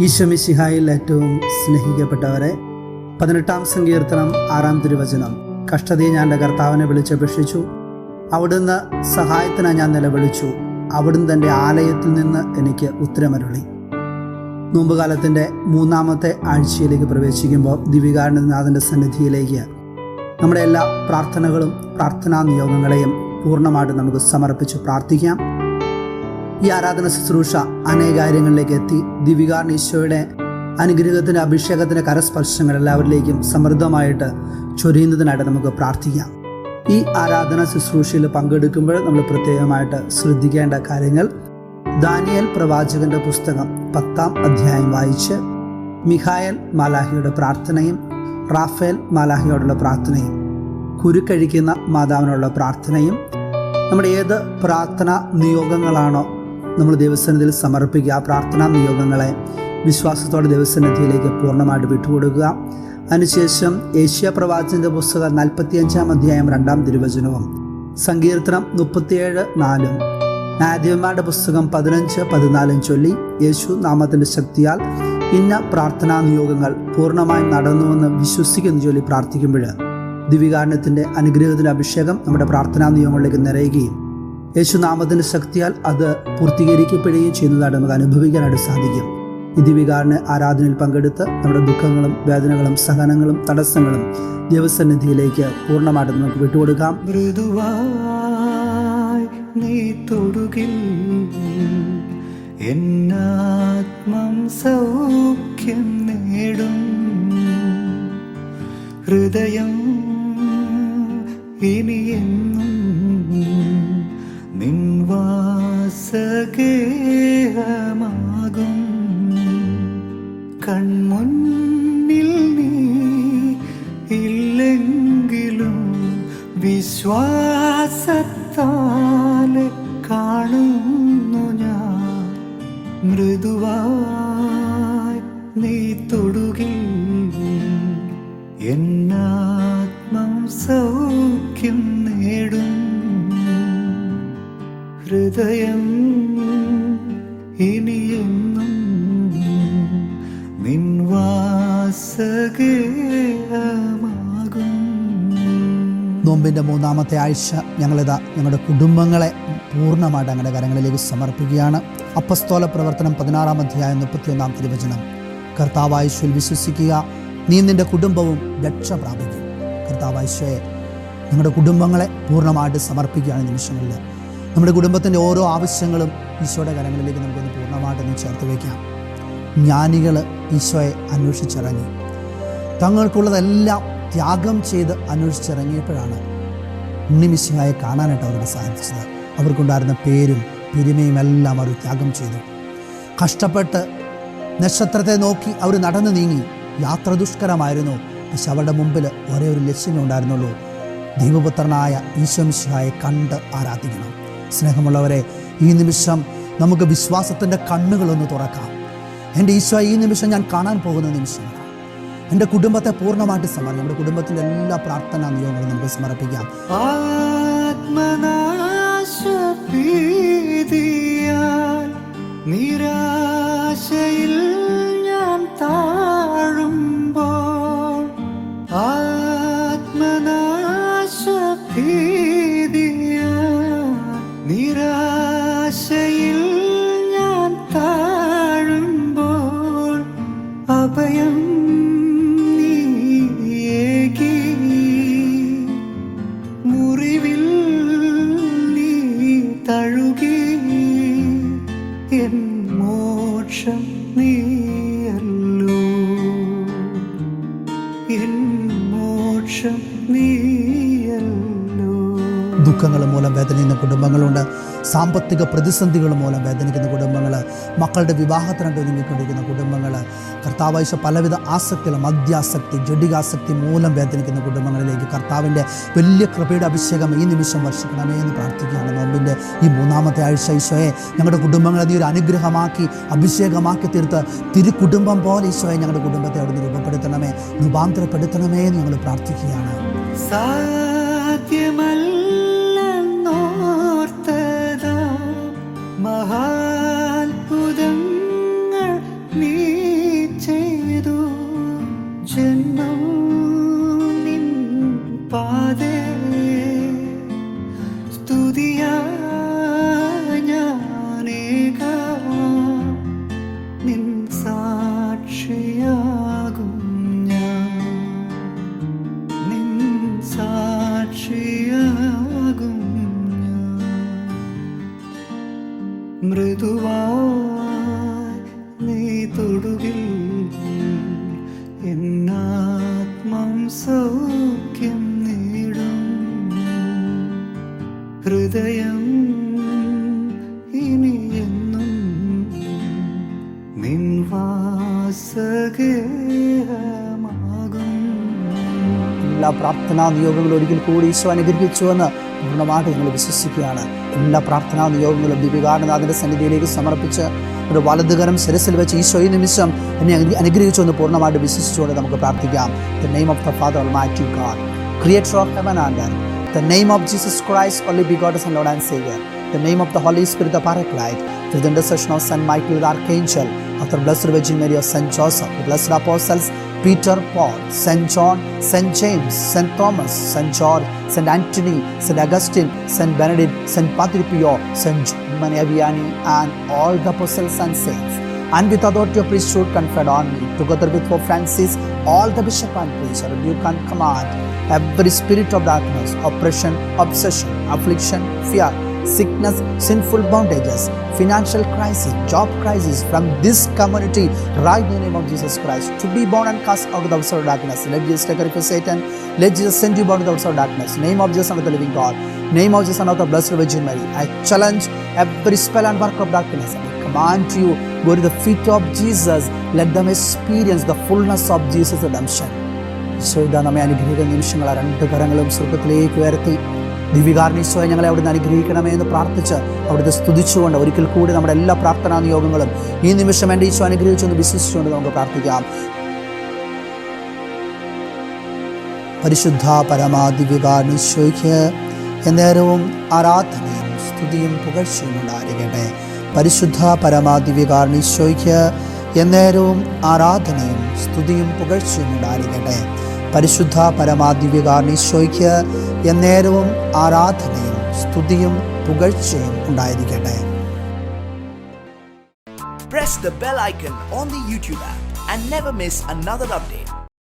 ഈശോ മിശിഹായിൽ ഏറ്റവും സ്നേഹിക്കപ്പെട്ടവരെ, 18-ാം സങ്കീർത്തനം 6-ാം തിരുവചനം. കഷ്ടതയെ ഞാൻ എൻ്റെ കർത്താവിനെ വിളിച്ചപേക്ഷിച്ചു, അവിടുന്ന് സഹായത്തിനായി ഞാൻ നിലവിളിച്ചു, അവിടുന്ന് തൻ്റെ ആലയത്തിൽ നിന്ന് എനിക്ക് ഉത്തരമരുളി. നോമ്പുകാലത്തിൻ്റെ 3-ാമത്തെ ആഴ്ചയിലേക്ക് പ്രവേശിക്കുമ്പോൾ ദിവികാരുണ്യനാഥൻ്റെ സന്നിധിയിലേക്ക് നമ്മുടെ എല്ലാ പ്രാർത്ഥനകളും പ്രാർത്ഥനാ നിയോഗങ്ങളെയും പൂർണ്ണമായിട്ട് നമുക്ക് സമർപ്പിച്ച് പ്രാർത്ഥിക്കാം. ഈ ആരാധന ശുശ്രൂഷ അനേകാര്യങ്ങളിലേക്ക് എത്തി ദിവികാരുണ്യ ഈശോയുടെ അനുഗ്രഹത്തിൻ്റെ അഭിഷേകത്തിൻ്റെ കരസ്പർശങ്ങൾ എല്ലാവരിലേക്കും സമൃദ്ധമായിട്ട് ചൊരിയുന്നതിനായിട്ട് നമുക്ക് പ്രാർത്ഥിക്കാം. ഈ ആരാധന ശുശ്രൂഷയിൽ പങ്കെടുക്കുമ്പോൾ നമ്മൾ പ്രത്യേകമായിട്ട് ശ്രദ്ധിക്കേണ്ട കാര്യങ്ങൾ: ദാനിയേൽ പ്രവാചകന്റെ പുസ്തകം 10-ാം അധ്യായം വായിച്ച് മിഖായേൽ മാലാഹിയുടെ പ്രാർത്ഥനയും റാഫേൽ മാലാഹിയോടുള്ള പ്രാർത്ഥനയും, കുരുക്കഴിക്കുന്ന മാതാവിനുള്ള പ്രാർത്ഥനയും, നമ്മുടെ ഏത് പ്രാർത്ഥനാ നിയോഗങ്ങളാണോ നമ്മൾ ദൈവസന്നിധിയിൽ സമർപ്പിക്കുക, ആ പ്രാർത്ഥനാ നിയോഗങ്ങളെ വിശ്വാസത്തോടെ ദൈവസന്നിധിയിലേക്ക് പൂർണ്ണമായിട്ട് വിട്ടുകൊടുക്കുക. അതിനുശേഷം ഏഷ്യ പ്രവാചകന്റെ പുസ്തകം 45-ാം അധ്യായം 2-ാം തിരുവചനവും സങ്കീർത്തനം 37:4 ന്യായാധിപന്മാരുടെ പുസ്തകം 15-14 ചൊല്ലി യേശു നാമത്തിൻ്റെ ശക്തിയാൽ ഇന്ന പ്രാർത്ഥനാ നിയോഗങ്ങൾ പൂർണ്ണമായും നടന്നുവെന്ന് വിശ്വസിക്കുന്നു ചൊല്ലി പ്രാർത്ഥിക്കുമ്പോൾ ദിവികാരുണ്യത്തിൻ്റെ അനുഗ്രഹത്തിൻ്റെ അഭിഷേകം നമ്മുടെ പ്രാർത്ഥനാ നിയോഗങ്ങളിലേക്ക് നിറയുകയും യേശുനാമത്തിൻ്റെ ശക്തിയാൽ അത് പൂർത്തീകരിക്കപ്പെടുകയും ചെയ്യുന്നതായിട്ട് നമുക്ക് അനുഭവിക്കാനായിട്ട് സാധിക്കും. ഈ ദിവികാരുണ്യ ആരാധനയിൽ പങ്കെടുത്ത് നമ്മുടെ ദുഃഖങ്ങളും വേദനകളും സഹനങ്ങളും തടസ്സങ്ങളും ദൈവസന്നിധിയിലേക്ക് പൂർണ്ണമായിട്ട് നമുക്ക് വിട്ടുകൊടുക്കാം. മൃദുവായി നീ തൊടുകിൽ എന്നാത്മം സൗഖ്യം നേടും, ഹൃദയം ഇനിയെന്നും നിൻവാസഗേഹമാകും. കൺമുന്നിൽ നീ ഇല്ലെങ്കിലും വിശ്വാസത്താലെ കാണുന്നു ഞാൻ. മൃദുവായി നീ തൊടുകിൽ എന്നാത്മം സൗഖ്യം നേടും, ഹൃദയം ഇനിയെന്നും നിൻവാസഗേഹമാകും. നോമ്പിൻ്റെ 3-ാമത്തെ ആഴ്ച ഞങ്ങളുടെ കുടുംബങ്ങളെ പൂർണ്ണമായിട്ട് ഞങ്ങളുടെ കരങ്ങളിലേക്ക് സമർപ്പിക്കുകയാണ്. അപ്പസ്തോല പ്രവർത്തനം 16-ാം അധ്യായം 31-ാം തിരുവചനം. കർത്താവായേശുവിൽ വിശ്വസിക്കുക, നീ നിൻ്റെ കുടുംബവും രക്ഷ പ്രാപിക്കും. കർത്താവായേശുവേ, ഞങ്ങളുടെ കുടുംബങ്ങളെ പൂർണ്ണമായിട്ട് സമർപ്പിക്കുകയാണ്. നിമിഷങ്ങളിൽ നമ്മുടെ കുടുംബത്തിൻ്റെ ഓരോ ആവശ്യങ്ങളും ഈശോയുടെ കരങ്ങളിലേക്ക് നമുക്കൊന്ന് പൂർണ്ണമായിട്ടൊന്ന് ചേർത്ത് വയ്ക്കാം. ജ്ഞാനികൾ ഈശോയെ അന്വേഷിച്ചിറങ്ങി, തങ്ങൾക്കുള്ളതെല്ലാം ത്യാഗം ചെയ്ത് അന്വേഷിച്ചിറങ്ങിയപ്പോഴാണ് ഉണ്ണിമിശിഹായെ കാണാനായിട്ട് അവർക്ക് സാധിച്ചത്. അവർക്കുണ്ടായിരുന്ന പേരും പെരുമയും എല്ലാം അവർ ത്യാഗം ചെയ്തു. കഷ്ടപ്പെട്ട് നക്ഷത്രത്തെ നോക്കി അവർ നടന്നു നീങ്ങി. യാത്ര ദുഷ്കരമായിരുന്നു, പക്ഷെ അവരുടെ മുമ്പിൽ ഒരേ ഒരു ലക്ഷ്യമേ ഉണ്ടായിരുന്നുള്ളൂ: ദൈവപുത്രനായ ഈശോ മിശിഹായെ കണ്ട് ആരാധിക്കണം. സ്നേഹമുള്ളവരെ, ഈ നിമിഷം നമുക്ക് വിശ്വാസത്തിൻ്റെ കണ്ണുകളൊന്ന് തുറക്കാം. എൻ്റെ ഈശോ ഈ നിമിഷം ഞാൻ കാണാൻ പോകുന്ന നിമിഷമാണ്. എൻ്റെ കുടുംബത്തെ പൂർണ്ണമായിട്ട് സമർപ്പിക്കാം. നമ്മുടെ കുടുംബത്തിൻ്റെ എല്ലാ പ്രാർത്ഥനാ നിയോഗങ്ങളും നമുക്ക് സമർപ്പിക്കാം. ആത്മനാശഭീതിയാൽ നിരാശയിൽ ഞാൻ താഴുമ്പോൾ, ആത്മനാശഭീതിയാൽ നിരാശയിൽ ഞാൻ താഴുമ്പോൾ, അഭയം നീയേകി മുറിവിൽ നീ തഴുകി. എൻ മോക്ഷം നീയല്ലോ, എൻ മോക്ഷം നീയല്ലോ. ദുഃഖങ്ങൾ മൂലം വേദനിക്കുന്ന കുടുംബങ്ങളുണ്ട്. സാമ്പത്തിക പ്രതിസന്ധികൾ മൂലം വേദനിക്കുന്ന കുടുംബങ്ങൾ, മക്കളുടെ വിവാഹത്തിനായിട്ട് ഒരുങ്ങിക്കൊണ്ടിരിക്കുന്ന കുടുംബങ്ങൾ, കർത്താവാഴ്ച പലവിധ ആസക്തികൾ, മദ്യാസക്തി, ജഡികാസക്തി മൂലം വേദനിക്കുന്ന കുടുംബങ്ങളിലേക്ക് കർത്താവിൻ്റെ വലിയ കൃപയുടെ അഭിഷേകം ഈ നിമിഷം വർഷിക്കണമേ എന്ന് പ്രാർത്ഥിക്കുകയാണ്. നോമ്പിൻ്റെ ഈ 3-ാമത്തെ ആഴ്ച ഈശോയെ ഞങ്ങളുടെ കുടുംബങ്ങളെ നീ ഒരു അനുഗ്രഹമാക്കി അഭിഷേകമാക്കി തീർത്ത് തിരുക്കുടുംബം പോലെ ഈശോയെ ഞങ്ങളുടെ കുടുംബത്തെ അവിടുന്ന് രൂപപ്പെടുത്തണമേ, രൂപാന്തരപ്പെടുത്തണമേ എന്ന് ഞങ്ങൾ പ്രാർത്ഥിക്കുകയാണ്. സാധ്യമല്ലെന്നോർത്തതാ മഹാത്ഭുതങ്ങൾ നീ ഹൃദയം ഇനി എന്നും നിൻ വാസഗേഹമാകും. എല്ലാ പ്രാർത്ഥനാ നിയോഗങ്ങളും ഒരിക്കൽ കൂടി ഈശോ അനുഗ്രഹിച്ചുവെന്ന് പൂർണ്ണമായിട്ട് ഞങ്ങൾ വിശ്വസിക്കുകയാണ്. എല്ലാ പ്രാർത്ഥനാ നിയോഗങ്ങളും ദിവ്യകാരുണ്യനാഥന്റെ സന്നിധിയിലേക്ക് സമർപ്പിച്ച് ഒരു വലതുകരം ശിരസിൽ വെച്ച് ഈശോ ഈ നിമിഷം എന്നെ അനുഗ്രഹിച്ചുവെന്ന് പൂർണ്ണമായിട്ട് വിശ്വസിച്ചുകൊണ്ട് നമുക്ക് പ്രാർത്ഥിക്കാം. The name of the Father, Almighty God, Creator of heaven and earth. The name of Jesus Christ, only begotten Son, Lord and Savior. The name of the Holy Spirit, the Paraclete. Through the intercession of Saint Michael, the Archangel, of the Blessed Virgin Mary, of Saint Joseph, the Blessed Apostles, Peter, Paul, Saint John, Saint James, Saint Thomas, Saint George, Saint Anthony, Saint Augustine, Saint Benedict, Saint Padre Pio, Saint John Vianney, and all the apostles and saints. And with authority of priesthood conferred on me, together with Pope Francis, all the bishop and priests, rebuke and command every spirit of darkness, oppression, obsession, affliction, fear, sickness, sinful bondages, financial crisis, job crisis from this community, right in the name of Jesus Christ, to be born and cast out of the outside darkness. Let Jesus take away Satan. Let Jesus send you born to the outside darkness. Name of Jesus, Son of the living God. Name of Jesus, Son of the Blessed Virgin Mary. I challenge every spell and work of darkness. I command you, go to the feet of Jesus. Let them experience the fullness of Jesus' redemption. Isho ഇതാ നമ്മെ അനുഗ്രഹിക്കുന്ന നിമിഷങ്ങൾ ആ രണ്ട് കരങ്ങളും സ്വർഗത്തിലേക്ക് ഉയർത്തി ദിവ്യകാരുണ്യ ഞങ്ങളെ അവിടുന്ന് അനുഗ്രഹിക്കണമേ എന്ന് പ്രാർത്ഥിച്ച് അവിടുത്തെ സ്തുതിച്ചുകൊണ്ട് ഒരിക്കൽ കൂടി നമ്മുടെ എല്ലാ പ്രാർത്ഥനാ നിയോഗങ്ങളും ഈ നിമിഷം എൻ്റെ ഈശോ അനുഗ്രഹിച്ചെന്ന് വിശ്വസിച്ചുകൊണ്ട് നമുക്ക് പ്രാർത്ഥിക്കാം. പരിശുദ്ധ പരമാ ദിവ്യകാരുണ്യയ്ക്ക് എന്നേരവും ആരാധനയും സ്തുതിയും പുകഴ്ചയും ഉണ്ടായിരിക്കട്ടെ. പരിശുദ്ധ പരമാ ദിവ്യകാരുണ്യയ്ക്ക് എന്നേരവും ആരാധനയും സ്തുതിയും പുകഴ്ചയും ഉണ്ടായിരിക്കട്ടെ. പരിശുദ്ധ പരമാ ദിവ്യകാരുണ്യയ്ക്ക് എന്നേരവും ആരാധനയും സ്തുതിയും പുകഴ്ചയും ഉണ്ടായിരിക്കട്ടെ. Press the bell icon on the YouTube app and never miss another update.